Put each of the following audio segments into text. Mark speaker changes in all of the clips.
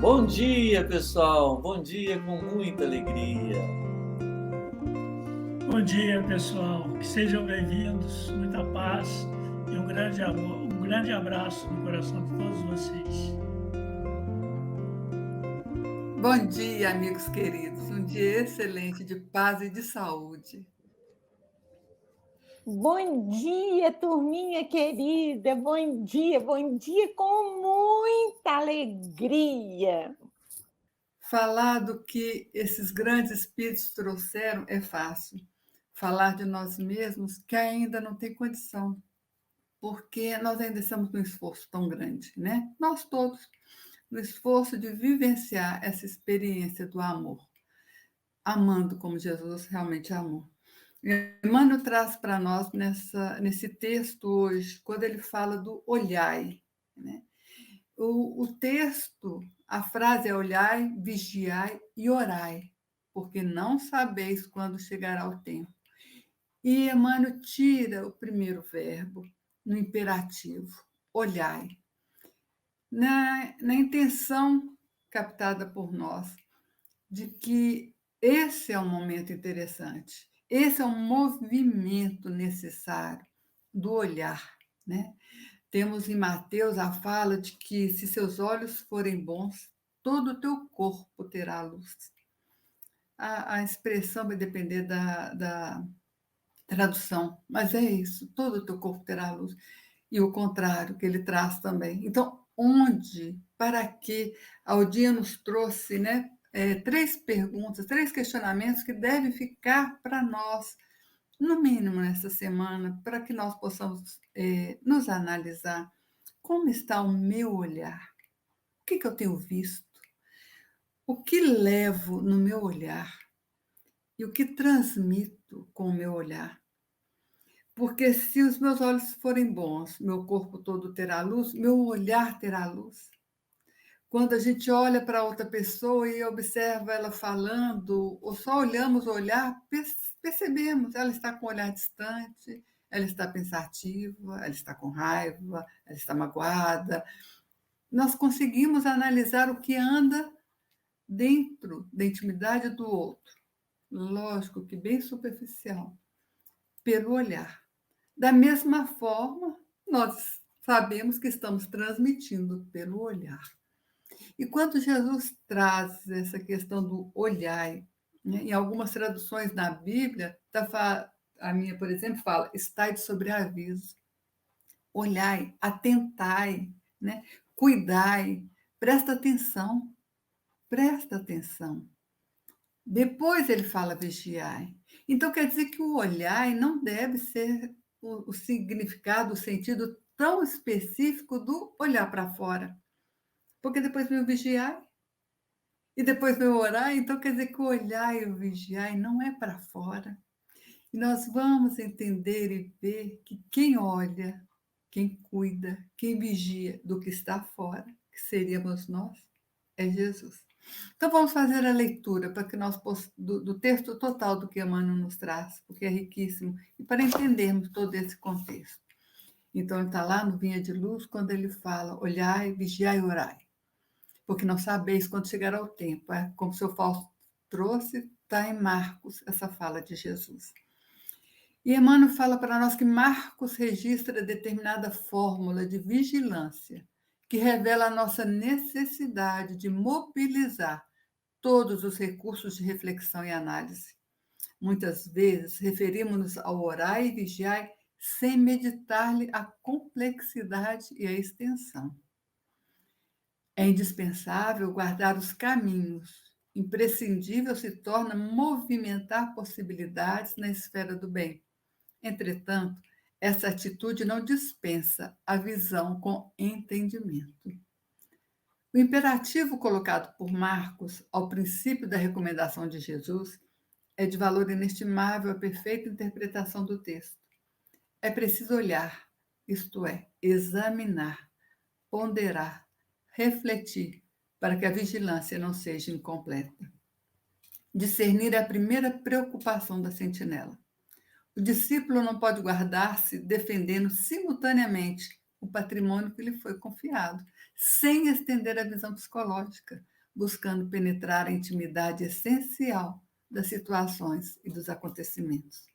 Speaker 1: Bom dia, pessoal. Bom dia com muita alegria.
Speaker 2: Bom dia, pessoal. Que sejam bem-vindos, muita paz e um grande amor, um grande abraço no coração de todos vocês.
Speaker 3: Bom dia, amigos queridos. Um dia excelente de paz e de saúde.
Speaker 4: Bom dia, turminha querida. Bom dia com muita alegria.
Speaker 3: Falar do que esses grandes espíritos trouxeram é fácil. Falar de nós mesmos, que ainda não tem condição, porque nós ainda estamos num esforço tão grande, né? Nós todos, no esforço de vivenciar essa experiência do amor, amando como Jesus realmente amou. Emmanuel traz para nós nesse texto hoje, quando ele fala do olhai, né? O texto, a frase é olhai, vigiai e orai, porque não sabeis quando chegará o tempo. E Emmanuel tira o primeiro verbo no imperativo, olhai, na intenção captada por nós de que esse é um momento interessante, esse é um movimento necessário do olhar, né? Temos em Mateus a fala de que se seus olhos forem bons, todo o teu corpo terá luz. A expressão vai depender da tradução, mas é isso, todo o teu corpo terá luz. E o contrário, que ele traz também. Então, onde, para que, ao dia nos trouxe, né, três perguntas, três questionamentos que devem ficar para nós, no mínimo nessa semana, para que nós possamos nos analisar. Como está o meu olhar? O que eu tenho visto? O que levo no meu olhar? E o que transmito com o meu olhar? Porque se os meus olhos forem bons, meu corpo todo terá luz, meu olhar terá luz. Quando a gente olha para outra pessoa e observa ela falando, ou só olhamos o olhar, percebemos, ela está com o olhar distante, ela está pensativa, ela está com raiva, ela está magoada. Nós conseguimos analisar o que anda dentro da intimidade do outro. Lógico que bem superficial, pelo olhar. Da mesma forma, nós sabemos que estamos transmitindo pelo olhar. E quando Jesus traz essa questão do olhar, né, em algumas traduções na Bíblia, a minha, por exemplo, fala: estai de sobreaviso, olhai, atentai, né, cuidai, presta atenção, presta atenção. Depois ele fala vigiai. Então quer dizer que o olhar não deve ser o significado, o sentido tão específico do olhar para fora. Porque depois vem o vigiar e depois vem o orar, então quer dizer que o olhar e o vigiar não é para fora. E nós vamos entender e ver que quem olha, quem cuida, quem vigia do que está fora, que seríamos nós, é Jesus. Então vamos fazer a leitura para que nós do texto total do que Emmanuel nos traz, porque é riquíssimo, e para entendermos todo esse contexto. Então ele está lá no Vinha de Luz, quando ele fala: olhai, vigiai e orai, porque não sabeis quando chegará o tempo. É como o seu Fausto trouxe, está em Marcos, essa fala de Jesus. E Emmanuel fala para nós que Marcos registra determinada fórmula de vigilância que revela a nossa necessidade de mobilizar todos os recursos de reflexão e análise. Muitas vezes referimos-nos ao orar e vigiar sem meditar-lhe a complexidade e a extensão. É indispensável guardar os caminhos. Imprescindível se torna movimentar possibilidades na esfera do bem. Entretanto, essa atitude não dispensa a visão com entendimento. O imperativo colocado por Marcos ao princípio da recomendação de Jesus é de valor inestimável a perfeita interpretação do texto. É preciso olhar, isto é, examinar, ponderar, refletir, para que a vigilância não seja incompleta. Discernir é a primeira preocupação da sentinela. O discípulo não pode guardar-se defendendo simultaneamente o patrimônio que lhe foi confiado, sem estender a visão psicológica, buscando penetrar a intimidade essencial das situações e dos acontecimentos.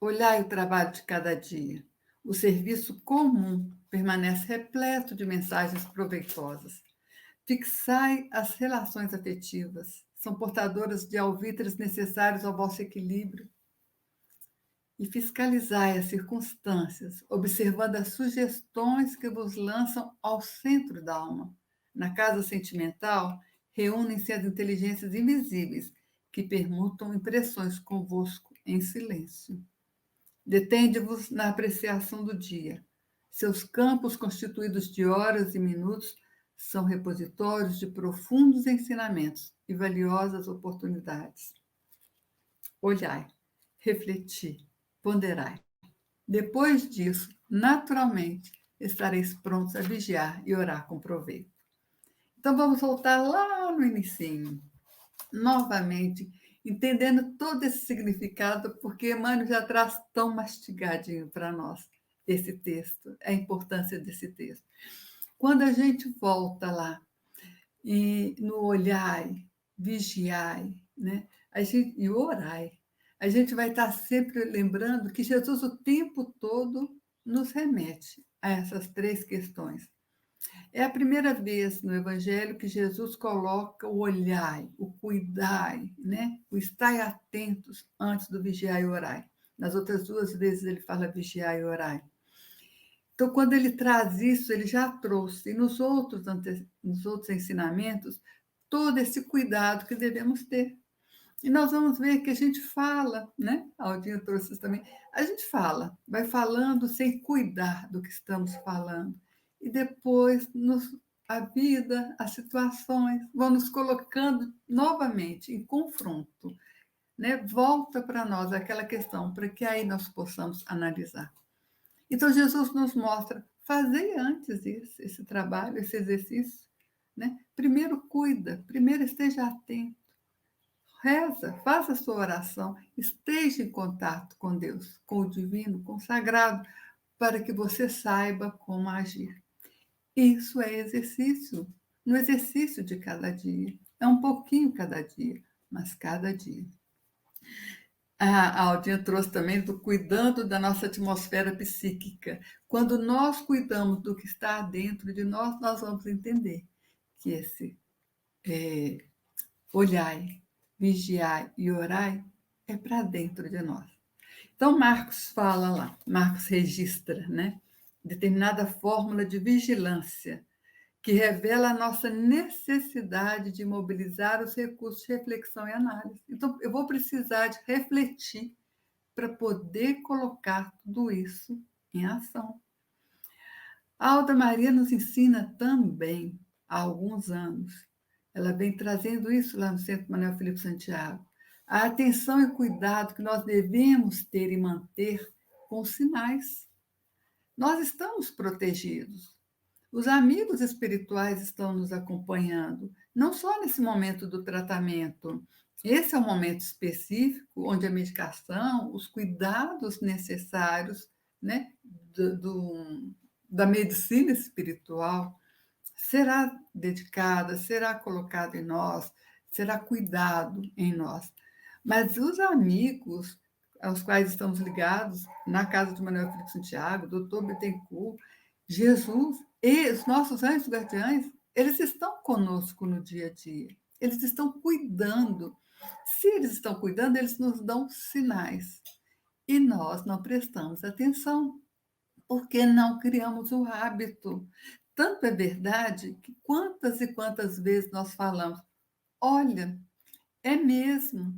Speaker 3: Olhai o trabalho de cada dia. O serviço comum permanece repleto de mensagens proveitosas. Fixai as relações afetivas, são portadoras de alvitres necessários ao vosso equilíbrio. E fiscalizai as circunstâncias, observando as sugestões que vos lançam ao centro da alma. Na casa sentimental, reúnem-se as inteligências invisíveis que permutam impressões convosco em silêncio. Detende-vos na apreciação do dia. Seus campos, constituídos de horas e minutos, são repositórios de profundos ensinamentos e valiosas oportunidades. Olhai, refleti, ponderai. Depois disso, naturalmente, estareis prontos a vigiar e orar com proveito. Então, vamos voltar lá no inicinho, novamente, entendendo todo esse significado, porque Emmanuel já traz tão mastigadinho para nós esse texto, a importância desse texto. Quando a gente volta lá e no olhai, vigiai, né? E orai, a gente vai estar sempre lembrando que Jesus o tempo todo nos remete a essas três questões. É a primeira vez no Evangelho que Jesus coloca o olhai, o cuidai, né? O estai atentos antes do vigiai e orai. Nas outras duas vezes ele fala vigiai e orai. Então, quando ele traz isso, ele já trouxe, e nos outros ensinamentos, todo esse cuidado que devemos ter. E nós vamos ver que a gente fala, né? A Aldinha trouxe isso também. A gente fala, vai falando sem cuidar do que estamos falando. E depois a vida, as situações vão nos colocando novamente em confronto, né? Volta para nós aquela questão, para que aí nós possamos analisar. Então, Jesus nos mostra, fazei antes isso, esse trabalho, esse exercício. Né? Primeiro cuida, primeiro esteja atento. Reza, faça a sua oração, esteja em contato com Deus, com o divino, com o sagrado, para que você saiba como agir. Isso é exercício, no exercício de cada dia. É um pouquinho cada dia, mas cada dia. A Aldinha trouxe também do cuidando da nossa atmosfera psíquica. Quando nós cuidamos do que está dentro de nós, nós vamos entender que esse olhai, vigiai e orai é para dentro de nós. Então, Marcos fala lá, Marcos registra, né? Determinada fórmula de vigilância que revela a nossa necessidade de mobilizar os recursos de reflexão e análise. Então, eu vou precisar de refletir para poder colocar tudo isso em ação. A Alda Maria nos ensina também, há alguns anos, ela vem trazendo isso lá no Centro Manuel Felipe Santiago, a atenção e cuidado que nós devemos ter e manter com os sinais. Nós estamos protegidos. Os amigos espirituais estão nos acompanhando, não só nesse momento do tratamento. Esse é um momento específico onde a medicação, os cuidados necessários, né, da medicina espiritual será dedicada, será colocada em nós, será cuidado em nós. Mas os amigos aos quais estamos ligados, na casa de Manuel Felipe Santiago, Dr. Bittencourt, Jesus e os nossos anjos guardiães, eles estão conosco no dia a dia. Eles estão cuidando. Se eles estão cuidando, eles nos dão sinais. E nós não prestamos atenção, porque não criamos o hábito. Tanto é verdade que quantas e quantas vezes nós falamos, olha, é mesmo,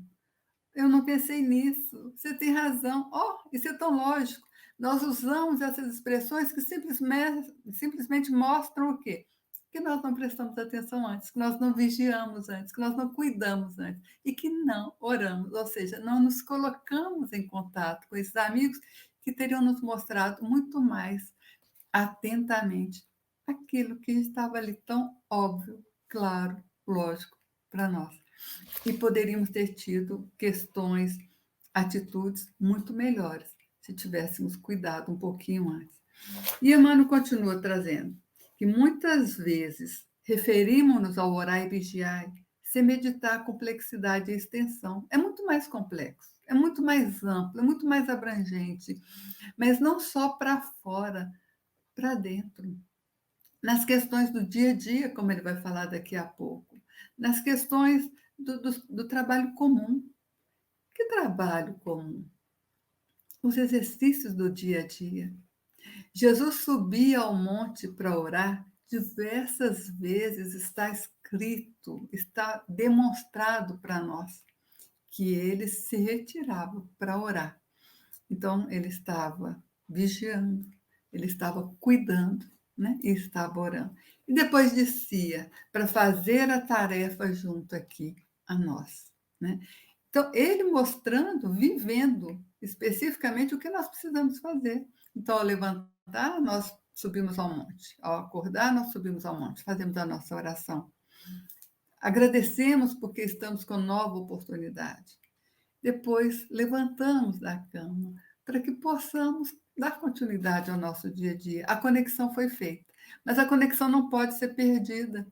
Speaker 3: eu não pensei nisso, você tem razão, isso é tão lógico. Nós usamos essas expressões que simplesmente mostram o quê? Que nós não prestamos atenção antes, que nós não vigiamos antes, que nós não cuidamos antes e que não oramos, ou seja, não nos colocamos em contato com esses amigos que teriam nos mostrado muito mais atentamente aquilo que estava ali tão óbvio, claro, lógico para nós. E poderíamos ter tido questões, atitudes muito melhores se tivéssemos cuidado um pouquinho antes. E Emmanuel continua trazendo que muitas vezes referimos-nos ao orar e vigiar sem meditar a complexidade e a extensão. É muito mais complexo, é muito mais amplo, é muito mais abrangente, mas não só para fora, para dentro. Nas questões do dia a dia, como ele vai falar daqui a pouco, nas questões do trabalho comum. Que trabalho comum? Os exercícios do dia a dia. Jesus subia ao monte para orar diversas vezes, está escrito, está demonstrado para nós que ele se retirava para orar. Então, ele estava vigiando, ele estava cuidando, né? E estava orando. E depois descia para fazer a tarefa junto aqui a nós, né? Então, ele mostrando, vivendo especificamente o que nós precisamos fazer. Então, ao levantar, nós subimos ao monte. Ao acordar, nós subimos ao monte, fazemos a nossa oração. Agradecemos porque estamos com nova oportunidade. Depois, levantamos da cama para que possamos dar continuidade ao nosso dia a dia. A conexão foi feita, mas a conexão não pode ser perdida.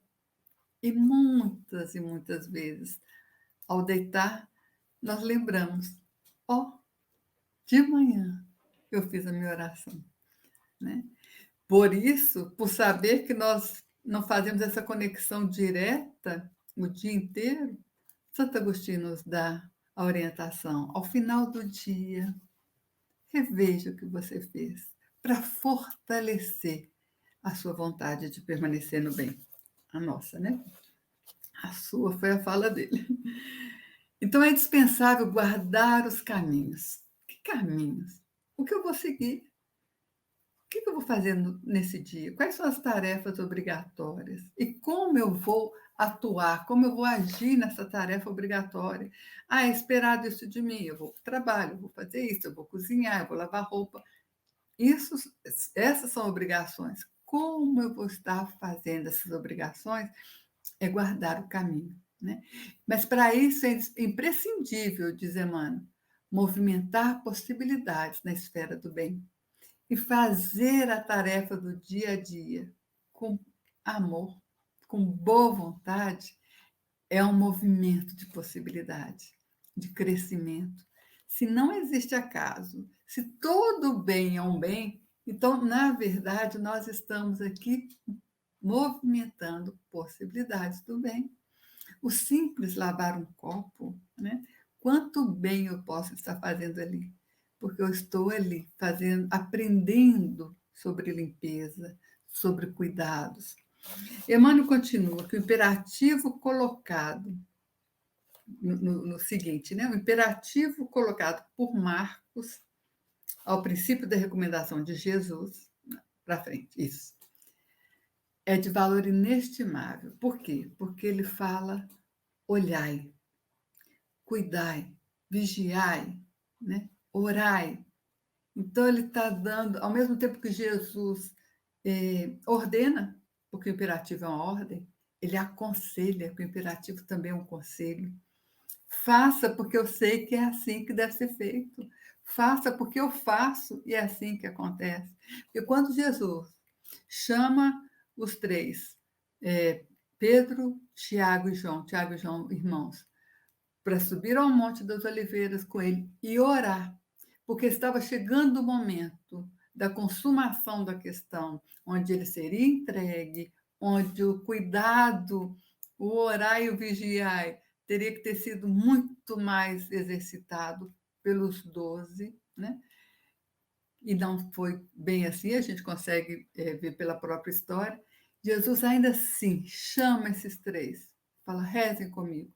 Speaker 3: E muitas vezes, ao deitar, nós lembramos, de manhã eu fiz a minha oração, né? Por isso, por saber que nós não fazemos essa conexão direta o dia inteiro, Santo Agostinho nos dá a orientação. Ao final do dia, reveja o que você fez para fortalecer a sua vontade de permanecer no bem. A nossa, né? A sua foi a fala dele. Então, é indispensável guardar os caminhos. Que caminhos? O que eu vou seguir? O que eu vou fazer nesse dia? Quais são as tarefas obrigatórias? E como eu vou atuar? Como eu vou agir nessa tarefa obrigatória? É esperado isso de mim. Eu vou para o trabalho, eu vou fazer isso, eu vou cozinhar, eu vou lavar roupa. Essas são obrigações. Como eu vou estar fazendo essas obrigações? É guardar o caminho, né? Mas para isso é imprescindível, diz Emmanuel, movimentar possibilidades na esfera do bem e fazer a tarefa do dia a dia com amor, com boa vontade, é um movimento de possibilidade, de crescimento. Se não existe acaso, se todo bem é um bem, então, na verdade, nós estamos aqui movimentando possibilidades do bem. O simples lavar um copo, né? Quanto bem eu posso estar fazendo ali? Porque eu estou ali fazendo, aprendendo sobre limpeza, sobre cuidados. Emmanuel continua que o imperativo colocado no seguinte, né? O imperativo colocado por Marcos ao princípio da recomendação de Jesus, para frente, isso, é de valor inestimável. Por quê? Porque ele fala: olhai, cuidai, vigiai, né? Orai. Então, ele está dando, ao mesmo tempo que Jesus ordena, porque o imperativo é uma ordem, ele aconselha, porque o imperativo também é um conselho. Faça porque eu sei que é assim que deve ser feito. Faça porque eu faço e é assim que acontece. Porque quando Jesus chama os três, Pedro, Tiago e João, irmãos, para subir ao Monte das Oliveiras com ele e orar, porque estava chegando o momento da consumação da questão, onde ele seria entregue, onde o cuidado, o orar e o vigiar teria que ter sido muito mais exercitado pelos 12, né? E não foi bem assim, a gente consegue ver pela própria história. Jesus ainda assim chama esses três, fala: rezem comigo.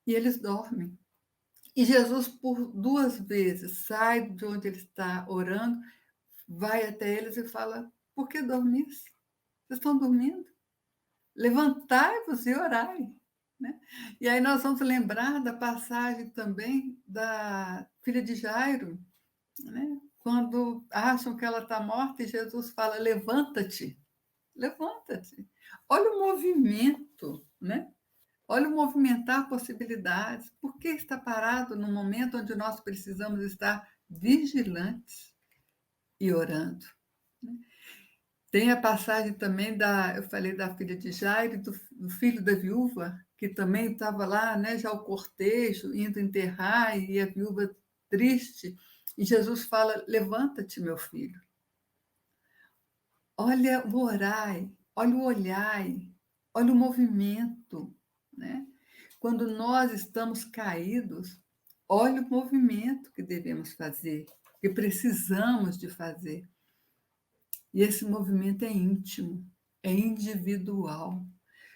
Speaker 3: E eles dormem. E Jesus, por 2 vezes, sai de onde ele está orando, vai até eles e fala: por que dormis? Vocês estão dormindo? Levantai-vos e orai. Né? E aí nós vamos lembrar da passagem também da filha de Jairo, né? Quando acham que ela está morta e Jesus fala: levanta-te, levanta-te. Olha o movimento, né? Olha o movimentar possibilidades. Por que está parado no momento onde nós precisamos estar vigilantes e orando? Tem a passagem também eu falei da filha de Jairo, do filho da viúva, que também estava lá, né, já o cortejo, indo enterrar, e a viúva triste, e Jesus fala, levanta-te, meu filho. Olha o orai, olha o olhai, olha o movimento, né? Quando nós estamos caídos, olha o movimento que devemos fazer, que precisamos de fazer. E esse movimento é íntimo, é individual.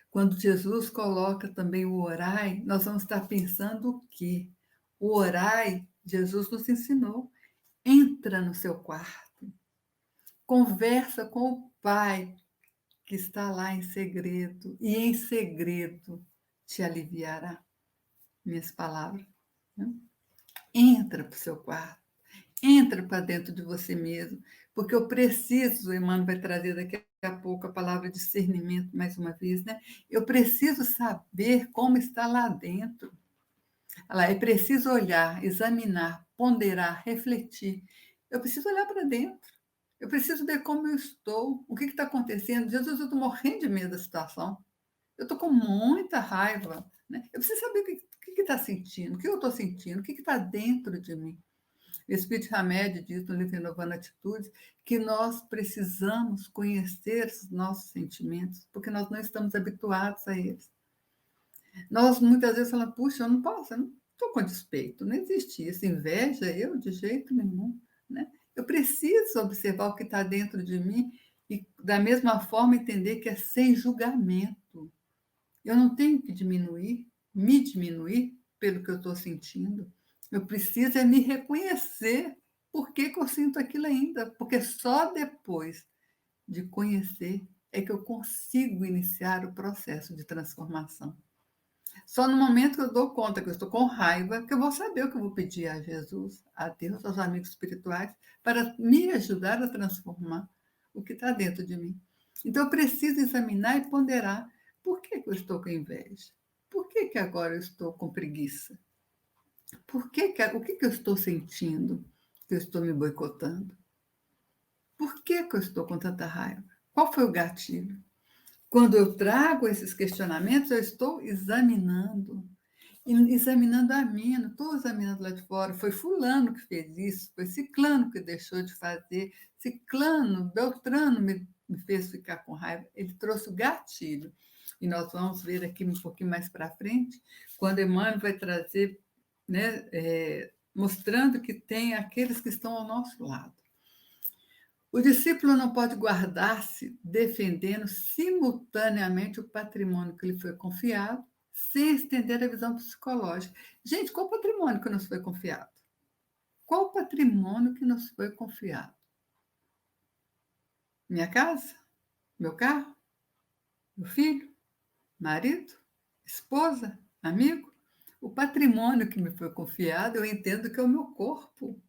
Speaker 3: Quando Jesus coloca também o orai, nós vamos estar pensando o quê? O orai, Jesus nos ensinou. Entra no seu quarto, conversa com o Pai que está lá em segredo, e em segredo te aliviará. Minhas palavras. Né? Entra para o seu quarto. Entra para dentro de você mesmo, porque eu preciso, Emmanuel vai trazer daqui a pouco a palavra discernimento mais uma vez, né? Eu preciso saber como está lá dentro. É preciso olhar, examinar, ponderar, refletir. Eu preciso olhar para dentro. Eu preciso ver como eu estou, o que está acontecendo. Jesus, eu estou morrendo de medo da situação. Eu estou com muita raiva. Né? Eu preciso saber o que está sentindo, o que eu estou sentindo, o que está dentro de mim. O Espírito Hamed diz no livro Renovando Atitudes que nós precisamos conhecer os nossos sentimentos, porque nós não estamos habituados a eles. Nós muitas vezes falamos, puxa, eu não posso, eu não estou com despeito, não existe isso, inveja eu de jeito nenhum. Né? Eu preciso observar o que está dentro de mim e, da mesma forma, entender que é sem julgamento. Eu não tenho que me diminuir pelo que eu estou sentindo. Eu preciso é me reconhecer por que eu sinto aquilo ainda, porque só depois de conhecer é que eu consigo iniciar o processo de transformação. Só no momento que eu dou conta que eu estou com raiva, que eu vou saber o que eu vou pedir a Jesus, a Deus, aos amigos espirituais, para me ajudar a transformar o que está dentro de mim. Então, eu preciso examinar e ponderar por que eu estou com inveja? Por que agora eu estou com preguiça? O que eu estou sentindo que eu estou me boicotando? Por que eu estou com tanta raiva? Qual foi o gatilho? Quando eu trago esses questionamentos, eu estou examinando. E examinando a mim, não estou examinando lá de fora. Foi fulano que fez isso, foi ciclano que deixou de fazer, ciclano, Beltrano me fez ficar com raiva. Ele trouxe o gatilho. E nós vamos ver aqui um pouquinho mais para frente, quando Emmanuel vai trazer, né, mostrando que tem aqueles que estão ao nosso lado. O discípulo não pode guardar-se defendendo simultaneamente o patrimônio que lhe foi confiado, sem estender a visão psicológica. Gente, qual patrimônio que nos foi confiado? Qual patrimônio que nos foi confiado? Minha casa? Meu carro? Meu filho? Marido? Esposa? Amigo? O patrimônio que me foi confiado, eu entendo que é o meu corpo,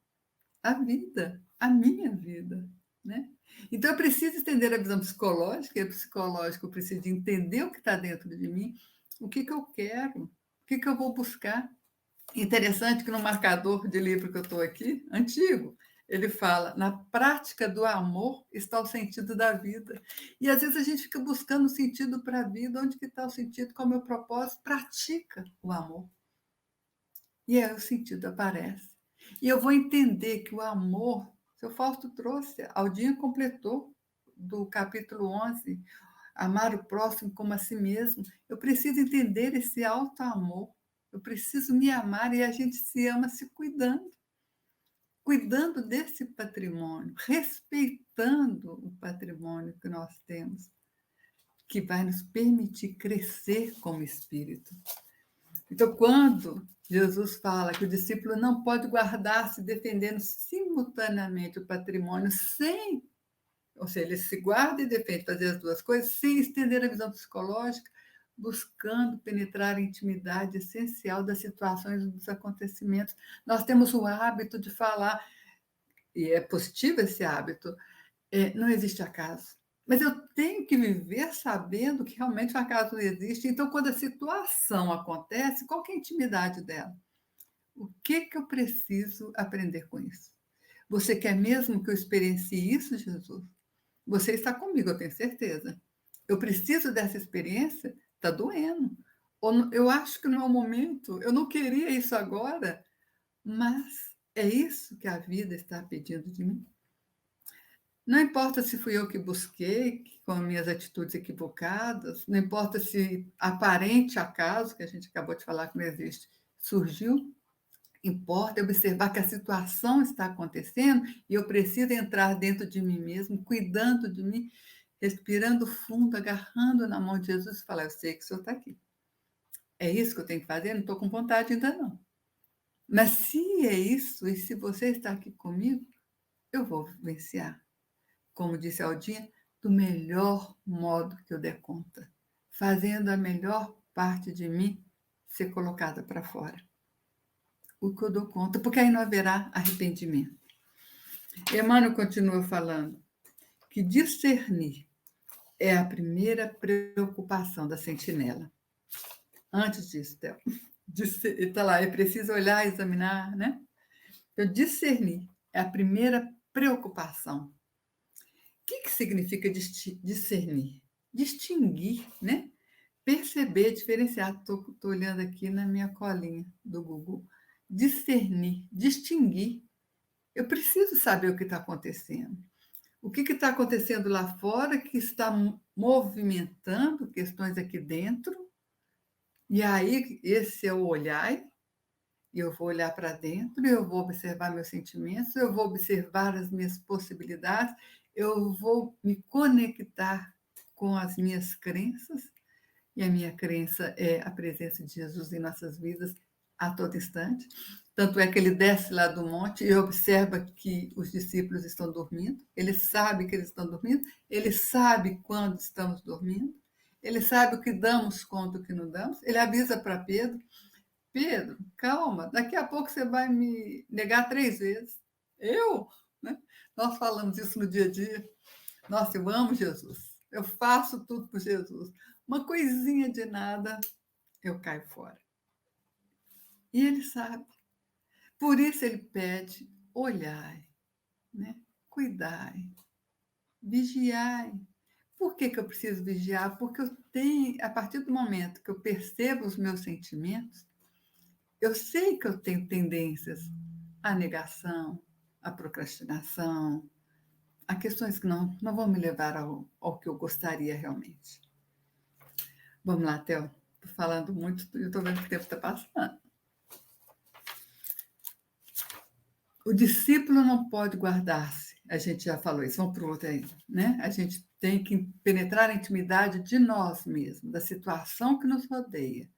Speaker 3: a vida, a minha vida. Né? Então, eu preciso entender a visão psicológica, e a psicológica eu preciso entender o que está dentro de mim, o que eu quero, o que eu vou buscar. Interessante que no marcador de livro que eu estou aqui, antigo, ele fala, na prática do amor está o sentido da vida. E às vezes a gente fica buscando sentido para a vida, onde que está o sentido, qual é o meu propósito? Pratica o amor. E aí o sentido aparece. E eu vou entender que o amor, seu Fausto trouxe, Aldinha completou do capítulo 11, amar o próximo como a si mesmo. Eu preciso entender esse alto amor. Eu preciso me amar e a gente se ama se cuidando desse patrimônio, respeitando o patrimônio que nós temos, que vai nos permitir crescer como espírito. Então, quando Jesus fala que o discípulo não pode guardar-se defendendo simultaneamente o patrimônio sem, ou seja, ele se guarda e defende fazer as duas coisas sem estender a visão psicológica, buscando penetrar a intimidade essencial das situações e dos acontecimentos. Nós temos o hábito de falar, e é positivo esse hábito, não existe acaso. Mas eu tenho que viver sabendo que realmente o acaso não existe. Então, quando a situação acontece, qual que é a intimidade dela? O que eu preciso aprender com isso? Você quer mesmo que eu experiencie isso, Jesus? Você está comigo, eu tenho certeza. Eu preciso dessa experiência, está doendo. Eu acho que não é o momento, eu não queria isso agora, mas é isso que a vida está pedindo de mim. Não importa se fui eu que busquei, com minhas atitudes equivocadas, não importa se aparente acaso, que a gente acabou de falar que não existe, surgiu, importa observar que a situação está acontecendo e eu preciso entrar dentro de mim mesmo, cuidando de mim, respirando fundo, agarrando na mão de Jesus e falar: eu sei que o Senhor está aqui. É isso que eu tenho que fazer? Não estou com vontade ainda não. Mas se é isso, e se você está aqui comigo, eu vou vivenciar. Como disse a Aldinha, do melhor modo que eu der conta, fazendo a melhor parte de mim ser colocada para fora. O que eu dou conta, porque aí não haverá arrependimento. Emmanuel continua falando que discernir é a primeira preocupação da sentinela. Antes disso, Théo, está lá, é preciso olhar, examinar, né? Então, discernir é a primeira preocupação. O que significa discernir? Distinguir, né? Perceber, diferenciar. Estou olhando aqui na minha colinha do Google. Discernir, distinguir. Eu preciso saber o que está acontecendo. O que está acontecendo lá fora que está movimentando questões aqui dentro. E aí, esse é o olhar. E eu vou olhar para dentro, eu vou observar meus sentimentos, eu vou observar as minhas possibilidades, eu vou me conectar com as minhas crenças, e a minha crença é a presença de Jesus em nossas vidas a todo instante. Tanto é que ele desce lá do monte e observa que os discípulos estão dormindo, ele sabe que eles estão dormindo, ele sabe quando estamos dormindo, ele sabe o que damos conta, o que não damos, ele avisa para Pedro: Pedro, calma, daqui a pouco você vai me negar 3 vezes. Eu? Né? Nós falamos isso no dia a dia. Nossa, eu amo Jesus. Eu faço tudo por Jesus. Uma coisinha de nada, eu caio fora. E ele sabe. Por isso ele pede: olhai, né? Cuidai, vigiai. Por que eu preciso vigiar? Porque eu tenho, a partir do momento que eu percebo os meus sentimentos, eu sei que eu tenho tendências à negação, à procrastinação, a questões que não vão me levar ao que eu gostaria realmente. Vamos lá, Theo. Estou falando muito, eu estou vendo que o tempo está passando. O discípulo não pode guardar-se. A gente já falou isso, vamos para o outro aí. Né? A gente tem que penetrar a intimidade de nós mesmos, da situação que nos rodeia,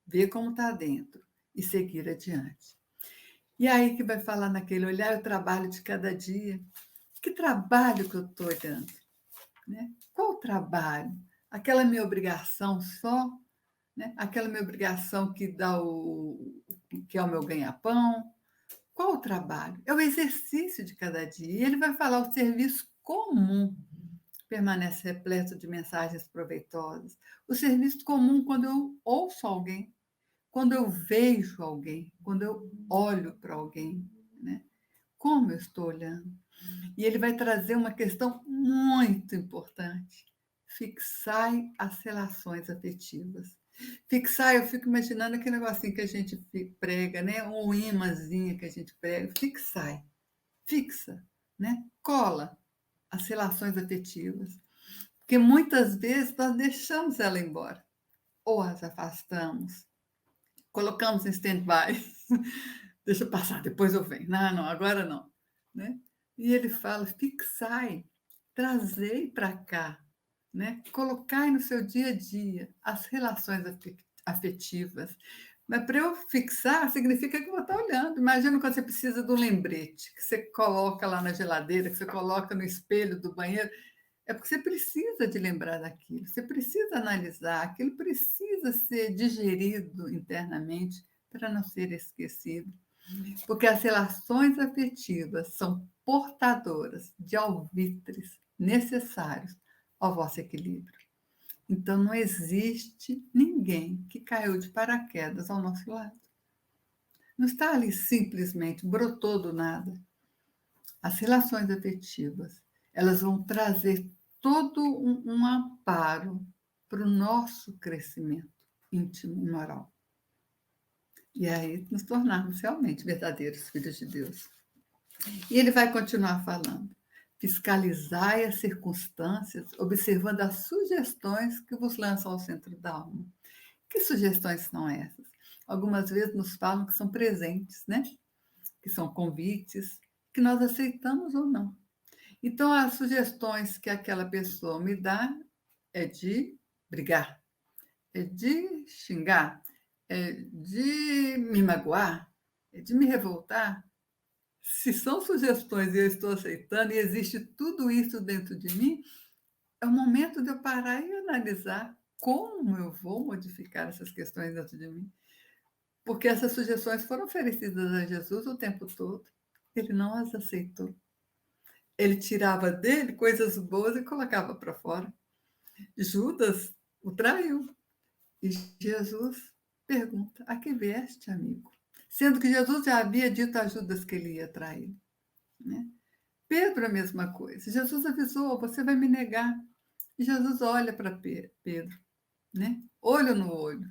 Speaker 3: ver como está dentro e seguir adiante. E aí que vai falar naquele olhar o trabalho de cada dia. Que trabalho que eu estou olhando? Né? Qual o trabalho? Aquela minha obrigação só? Né? Aquela minha obrigação que que é o meu ganha-pão? Qual o trabalho? É o exercício de cada dia. E ele vai falar o serviço comum. Permanece repleto de mensagens proveitosas. O serviço comum quando eu ouço alguém, quando eu vejo alguém, quando eu olho para alguém, né? Como eu estou olhando? E ele vai trazer uma questão muito importante. Fixai as relações afetivas. Fixar, eu fico imaginando aquele negocinho que a gente prega, né? Um imãzinho que a gente prega. Fixai. Fixa, né? Cola as relações afetivas. Porque muitas vezes nós deixamos ela embora. Ou as afastamos. Colocamos em stand-by. Deixa eu passar, depois eu venho. Não, agora não. Né? E ele fala: fixai, trazei para cá, né? Colocai no seu dia a dia as relações afetivas. Mas para eu fixar, significa que eu vou estar olhando. Imagina quando você precisa do lembrete, que você coloca lá na geladeira, que você coloca no espelho do banheiro. É porque você precisa de lembrar daquilo, você precisa analisar, aquilo precisa ser digerido internamente para não ser esquecido. Porque as relações afetivas são portadoras de alvitres necessários ao vosso equilíbrio. Então, não existe ninguém que caiu de paraquedas ao nosso lado. Não está ali simplesmente, brotou do nada. As relações afetivas, Elas vão trazer todo um amparo para o nosso crescimento íntimo e moral. E aí nos tornarmos realmente verdadeiros filhos de Deus. E ele vai continuar falando. Fiscalizai as circunstâncias, observando as sugestões que vos lançam ao centro da alma. Que sugestões são essas? Algumas vezes nos falam que são presentes, né? Que são convites, que nós aceitamos ou não. Então, as sugestões que aquela pessoa me dá é de brigar, é de xingar, é de me magoar, é de me revoltar. Se são sugestões e eu estou aceitando e existe tudo isso dentro de mim, é o momento de eu parar e analisar como eu vou modificar essas questões dentro de mim. Porque essas sugestões foram oferecidas a Jesus o tempo todo. Ele não as aceitou. Ele tirava dele coisas boas e colocava para fora. Judas o traiu. E Jesus pergunta: a que vieste, amigo? Sendo que Jesus já havia dito a Judas que ele ia trair. Né? Pedro, a mesma coisa. Jesus avisou: você vai me negar. E Jesus olha para Pedro, né? Olho no olho.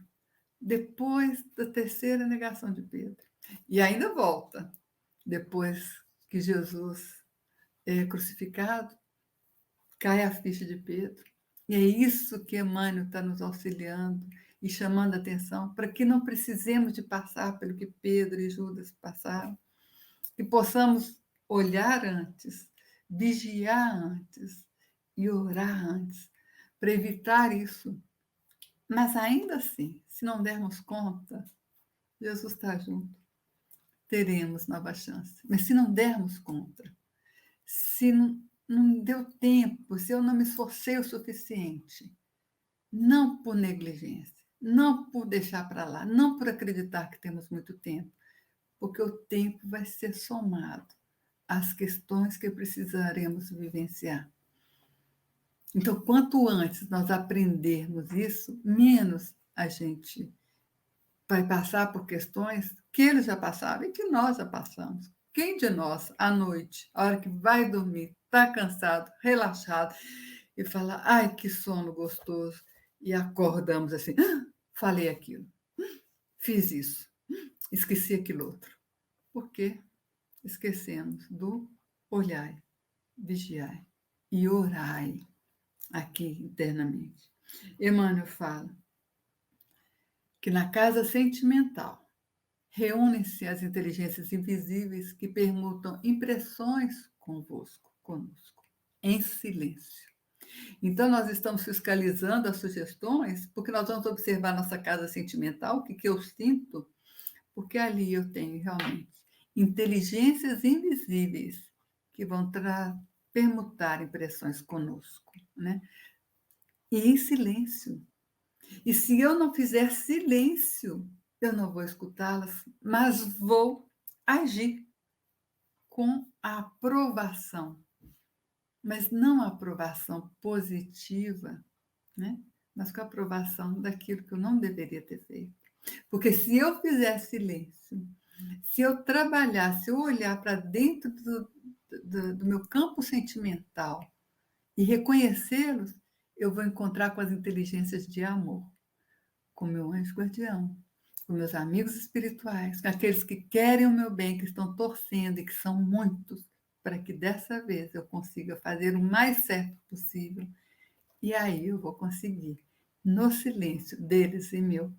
Speaker 3: Depois da terceira negação de Pedro. E ainda volta. Depois que Jesus é crucificado, cai a ficha de Pedro. E é isso que Emmanuel está nos auxiliando e chamando a atenção para que não precisemos de passar pelo que Pedro e Judas passaram, que possamos olhar antes, vigiar antes e orar antes, para evitar isso. Mas ainda assim, se não dermos conta, Jesus está junto, teremos nova chance. Mas se não dermos conta, se não deu tempo, se eu não me esforcei o suficiente, não por negligência, não por deixar para lá, não por acreditar que temos muito tempo, porque o tempo vai ser somado às questões que precisaremos vivenciar. Então, quanto antes nós aprendermos isso, menos a gente vai passar por questões que eles já passaram e que nós já passamos. Quem de nós, à noite, a hora que vai dormir, está cansado, relaxado, e fala, ai, que sono gostoso, e acordamos assim, falei aquilo, fiz isso, esqueci aquilo outro. Por quê? Esquecemos do olhai, vigiai e orai aqui internamente. Emmanuel fala que na casa sentimental reúnem-se as inteligências invisíveis que permutam impressões conosco, em silêncio. Então, nós estamos fiscalizando as sugestões, porque nós vamos observar nossa casa sentimental, o que eu sinto, porque ali eu tenho realmente inteligências invisíveis que vão permutar impressões conosco, né? E em silêncio. E se eu não fizer silêncio, eu não vou escutá-las, mas vou agir com a aprovação. Mas não a aprovação positiva, né? Mas com a aprovação daquilo que eu não deveria ter feito. Porque se eu fizer silêncio, se eu trabalhar, se eu olhar para dentro do meu campo sentimental e reconhecê-los, eu vou encontrar com as inteligências de amor, com meu anjo guardião, com meus amigos espirituais, com aqueles que querem o meu bem, que estão torcendo e que são muitos, para que dessa vez eu consiga fazer o mais certo possível. E aí eu vou conseguir, no silêncio deles e meu,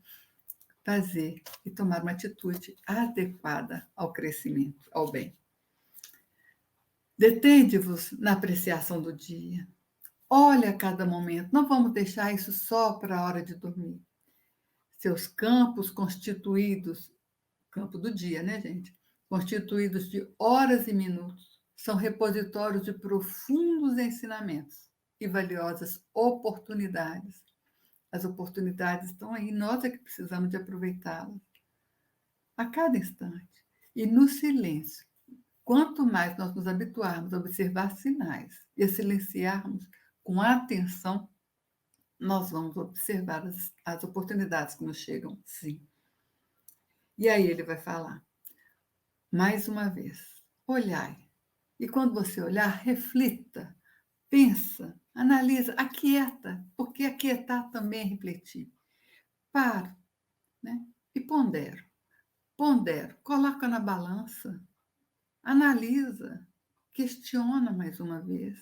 Speaker 3: fazer e tomar uma atitude adequada ao crescimento, ao bem. Detende-vos na apreciação do dia. Olha a cada momento. Não vamos deixar isso só para a hora de dormir. Seus campos constituídos, campo do dia, né, gente? Constituídos de horas e minutos, são repositórios de profundos ensinamentos e valiosas oportunidades. As oportunidades estão aí, nós é que precisamos de aproveitá-las a cada instante. E no silêncio, quanto mais nós nos habituarmos a observar sinais e a silenciarmos com atenção, nós vamos observar as oportunidades que nos chegam, sim. E aí ele vai falar, mais uma vez, olhai. E quando você olhar, reflita pensa, analisa, aquieta, porque aquietar também é refletir. Paro, né? E pondero. Pondero, coloca na balança, analisa, questiona mais uma vez.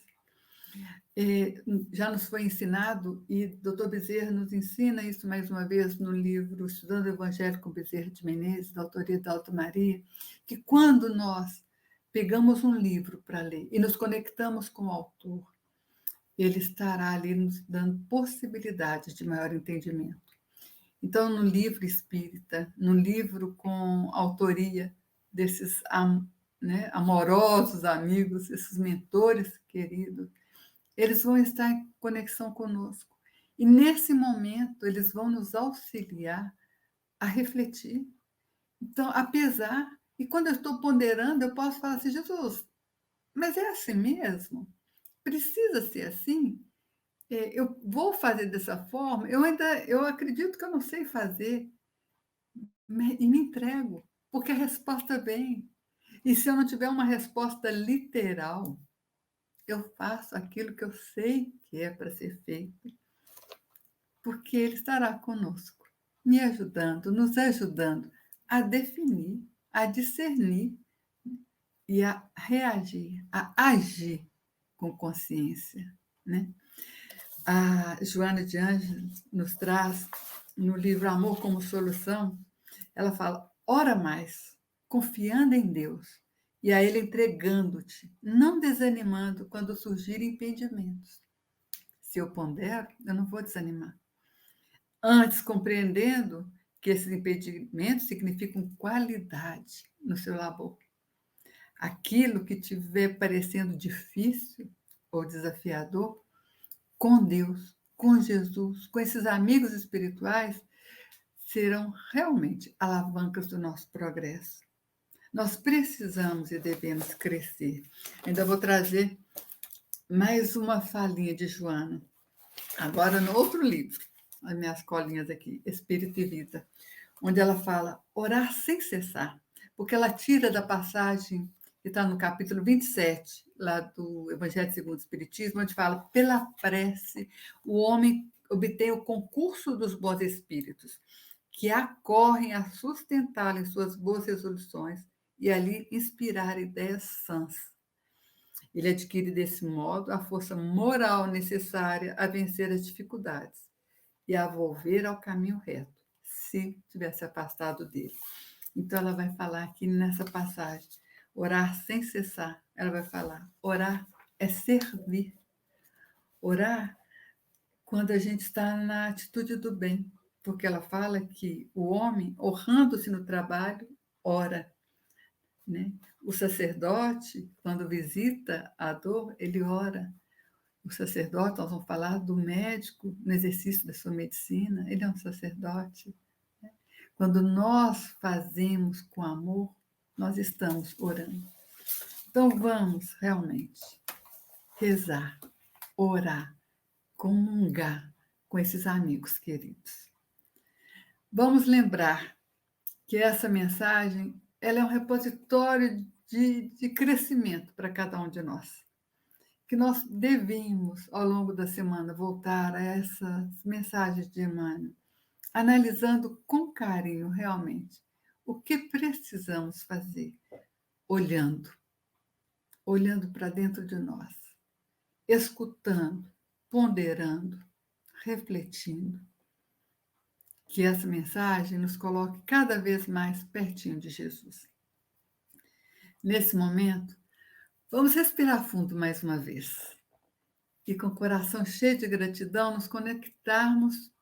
Speaker 3: Já nos foi ensinado, e Dr. Bezerra nos ensina isso mais uma vez no livro Estudando o Evangelho com Bezerra de Menezes, da autoria da Alta Maria, que quando nós pegamos um livro para ler e nos conectamos com o autor, ele estará ali nos dando possibilidades de maior entendimento. Então, no livro espírita, no livro com autoria desses amorosos amigos, esses mentores queridos, eles vão estar em conexão conosco. E, nesse momento, eles vão nos auxiliar a refletir. Então, apesar... E quando eu estou ponderando, eu posso falar assim, Jesus, mas é assim mesmo? Precisa ser assim? Eu vou fazer dessa forma? Eu acredito que eu não sei fazer. E me entrego, porque a resposta vem. E se eu não tiver uma resposta literal, eu faço aquilo que eu sei que é para ser feito, porque Ele estará conosco, me ajudando, nos ajudando a definir, a discernir e a reagir, a agir com consciência, né? A Joana de Ângeles nos traz, no livro Amor como Solução, ela fala, ora mais, confiando em Deus, e a Ele entregando-te, não desanimando quando surgirem impedimentos. Se eu pondero, eu não vou desanimar. Antes, compreendendo que esses impedimentos significam qualidade no seu labor. Aquilo que estiver parecendo difícil ou desafiador, com Deus, com Jesus, com esses amigos espirituais, serão realmente alavancas do nosso progresso. Nós precisamos e devemos crescer. Ainda vou trazer mais uma falinha de Joana, agora no outro livro, as minhas colinhas aqui, Espírito e Vida, onde ela fala orar sem cessar, porque ela tira da passagem que está no capítulo 27, lá do Evangelho segundo o Espiritismo, onde fala, pela prece, o homem obtém o concurso dos bons espíritos, que acorrem a sustentá-lo em suas boas resoluções e ali inspirar ideias sãs. Ele adquire, desse modo, a força moral necessária a vencer as dificuldades e a volver ao caminho reto, se tivesse afastado dele. Então, ela vai falar aqui nessa passagem, orar sem cessar. Ela vai falar, orar é servir. Orar quando a gente está na atitude do bem, porque ela fala que o homem, honrando-se no trabalho, ora, né? O sacerdote, quando visita a dor, ele ora. O sacerdote, nós vamos falar do médico no exercício da sua medicina, ele é um sacerdote. Né? Quando nós fazemos com amor, nós estamos orando. Então, vamos realmente rezar, orar, comungar com esses amigos queridos. Vamos lembrar que essa mensagem ela é um repositório de crescimento para cada um de nós. Que nós devemos, ao longo da semana, voltar a essas mensagens de Emmanuel, analisando com carinho, realmente, o que precisamos fazer, olhando para dentro de nós, escutando, ponderando, refletindo, que essa mensagem nos coloque cada vez mais pertinho de Jesus. Nesse momento, vamos respirar fundo mais uma vez e, com o coração cheio de gratidão, nos conectarmos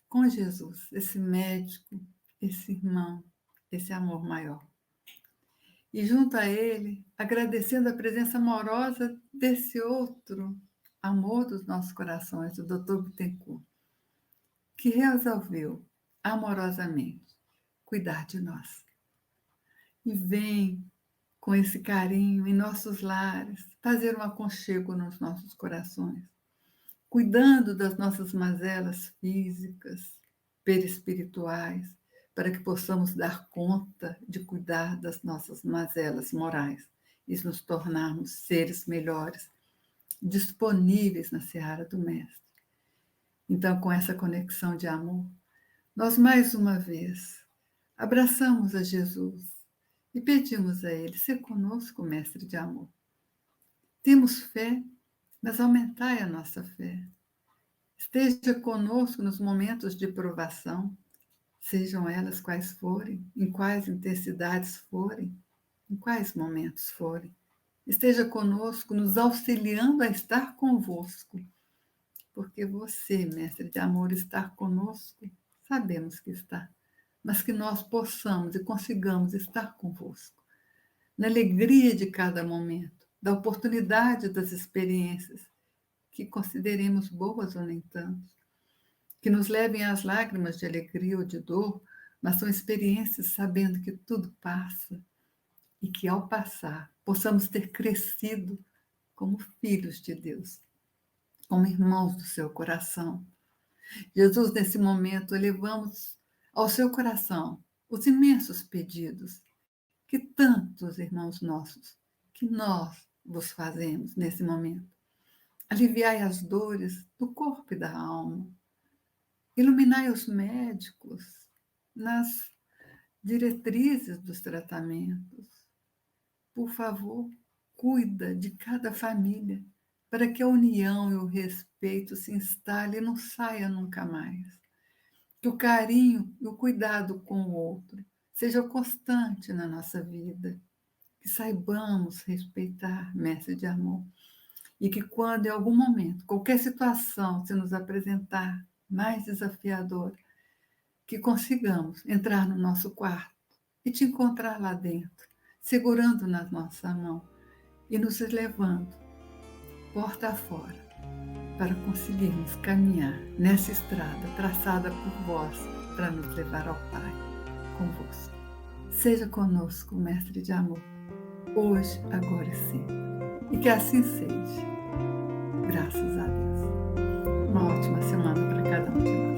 Speaker 3: com Jesus, esse médico, esse irmão, esse amor maior. E, junto a ele, agradecendo a presença amorosa desse outro amor dos nossos corações, o Dr. Bittencourt, que resolveu amorosamente cuidar de nós. E vem com esse carinho em nossos lares, fazer um aconchego nos nossos corações, cuidando das nossas mazelas físicas, perispirituais, para que possamos dar conta de cuidar das nossas mazelas morais e nos tornarmos seres melhores, disponíveis na seara do Mestre. Então, com essa conexão de amor, nós mais uma vez abraçamos a Jesus e pedimos a Ele: ser conosco, Mestre de amor. Temos fé, mas aumentai a nossa fé. Esteja conosco nos momentos de provação, sejam elas quais forem, em quais intensidades forem, em quais momentos forem. Esteja conosco, nos auxiliando a estar convosco, porque você, Mestre de amor, estar conosco, sabemos que está, mas que nós possamos e consigamos estar convosco, na alegria de cada momento, da oportunidade das experiências, que consideremos boas ou nem tanto, que nos levem às lágrimas de alegria ou de dor, mas são experiências sabendo que tudo passa e que, ao passar, possamos ter crescido como filhos de Deus, como irmãos do seu coração. Jesus, nesse momento, elevamos ao seu coração os imensos pedidos que tantos irmãos nossos, que nós vos fazemos nesse momento. Aliviai as dores do corpo e da alma. Iluminai os médicos nas diretrizes dos tratamentos. Por favor, cuida de cada família, para que a união e o respeito se instalem e não saia nunca mais. Que o carinho e o cuidado com o outro seja constante na nossa vida. Que saibamos respeitar, Mestre de amor. E que quando, em algum momento, qualquer situação se nos apresentar mais desafiadora, que consigamos entrar no nosso quarto e te encontrar lá dentro, segurando na nossa mão e nos levando porta afora, para conseguirmos caminhar nessa estrada traçada por vós para nos levar ao Pai convosco. Seja conosco, Mestre de amor, hoje, agora e sempre. E que assim seja. Graças a Deus. Uma ótima semana para cada um de nós.